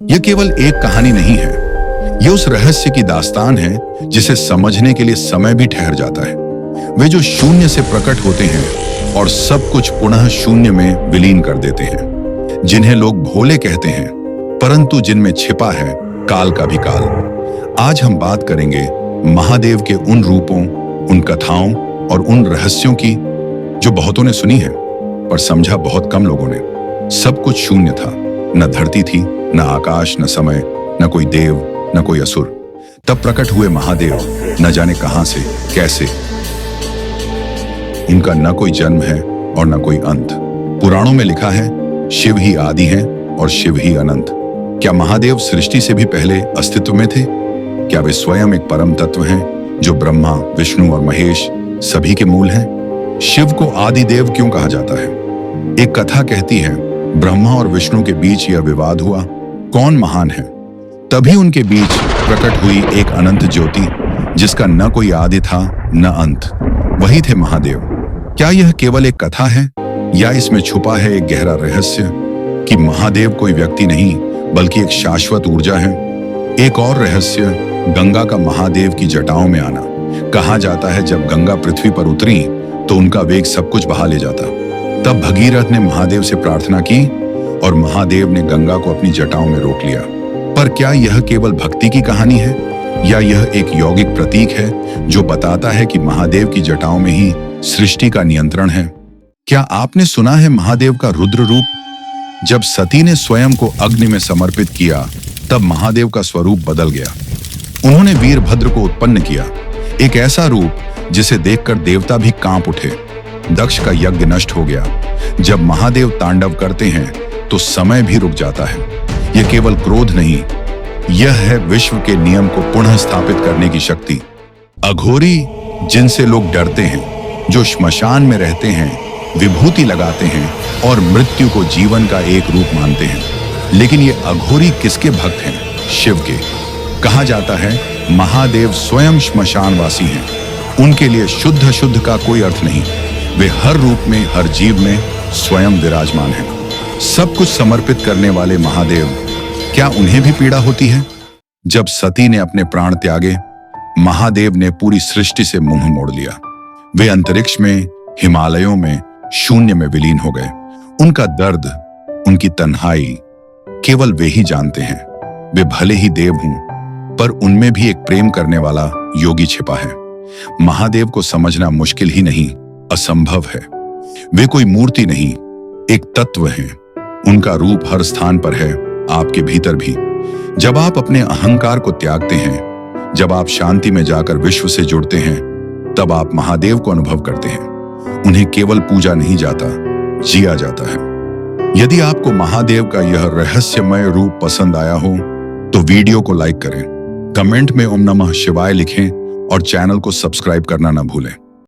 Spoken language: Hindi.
यह केवल एक कहानी नहीं है, यह उस रहस्य की दास्तान है जिसे समझने के लिए समय भी ठहर जाता है। वे जो शून्य से प्रकट होते हैं और सब कुछ पुनः शून्य में विलीन कर देते हैं, जिन्हें लोग भोले कहते हैं, परंतु जिनमें छिपा है काल का भी काल। आज हम बात करेंगे महादेव के उन रूपों, उन कथाओं और उन रहस्यों की जो बहुतों ने सुनी है पर समझा बहुत कम लोगों ने। सब कुछ शून्य था, न धरती थी, न आकाश, न समय, न कोई देव, न कोई असुर। तब प्रकट हुए महादेव, न जाने कहां से, कैसे। उनका न कोई जन्म है और न कोई अंत। पुराणों में लिखा है शिव ही आदि हैं और शिव ही अनंत। क्या महादेव सृष्टि से भी पहले अस्तित्व में थे? क्या वे स्वयं एक परम तत्व हैं जो ब्रह्मा, विष्णु और महेश सभी के मूल हैं? शिव को आदि देव क्यों कहा जाता है? एक कथा कहती है ब्रह्मा और विष्णु के बीच यह विवाद हुआ, कौन महान है। तभी उनके बीच प्रकट हुई एक अनंत ज्योति जिसका न कोई आदि था न अंत। वही थे महादेव। क्या यह केवल एक कथा है या इसमें छुपा है एक गहरा रहस्य कि महादेव कोई व्यक्ति नहीं बल्कि एक शाश्वत ऊर्जा है? एक और रहस्य, गंगा का महादेव की जटाओं में आना। कहा जाता है जब गंगा पृथ्वी पर उतरी तो उनका वेग सब कुछ बहा ले जाता। तब भगीरथ ने महादेव से प्रार्थना की और महादेव ने गंगा को अपनी जटाओं में रोक लिया। पर क्या यह केवल भक्ति की कहानी है या यह एक यौगिक प्रतीक है जो बताता है कि महादेव की जटाओं में ही सृष्टि का नियंत्रण है? क्या आपने सुना है महादेव का रुद्र रूप? जब सती ने स्वयं को अग्नि में समर्पित किया तब महादेव का स्वरूप बदल गया। उन्होंने वीरभद्र को उत्पन्न किया, एक ऐसा रूप जिसे देखकर देवता भी कांप उठे। दक्ष का यज्ञ नष्ट हो गया। जब महादेव तांडव करते हैं तो समय भी रुक जाता है। यह केवल क्रोध नहीं, यह है विश्व के नियम को पुनः स्थापित करने की शक्ति। अघोरी, जिनसे लोग डरते हैं, जो श्मशान में रहते हैं, विभूति लगाते हैं और मृत्यु को जीवन का एक रूप मानते हैं। लेकिन ये अघोरी किसके भक्त हैं? शिव के। कहा जाता है महादेव स्वयं श्मशानवासी हैं। उनके लिए शुद्ध शुद्ध का कोई अर्थ नहीं। वे हर रूप में, हर जीव में स्वयं विराजमान हैं। सब कुछ समर्पित करने वाले महादेव, क्या उन्हें भी पीड़ा होती है? जब सती ने अपने प्राण त्यागे, महादेव ने पूरी सृष्टि से मुंह मोड़ लिया। वे अंतरिक्ष में, हिमालयों में, शून्य में विलीन हो गए। उनका दर्द, उनकी तन्हाई केवल वे ही जानते हैं। वे भले ही देव हों, पर उनमें भी एक प्रेम करने वाला योगी छिपा है। महादेव को समझना मुश्किल ही नहीं, असंभव है। वे कोई मूर्ति नहीं, एक तत्व हैं। उनका रूप हर स्थान पर है, आपके भीतर भी। जब आप अपने अहंकार को त्यागते हैं, जब आप शांति में जाकर विश्व से जुड़ते हैं, तब आप महादेव को अनुभव करते हैं। उन्हें केवल पूजा नहीं जाता, जिया जाता है। यदि आपको महादेव का यह रहस्यमय रूप पसंद आया हो तो वीडियो को लाइक करें, कमेंट में ओम नमः शिवाय लिखें और चैनल को सब्सक्राइब करना न भूलें।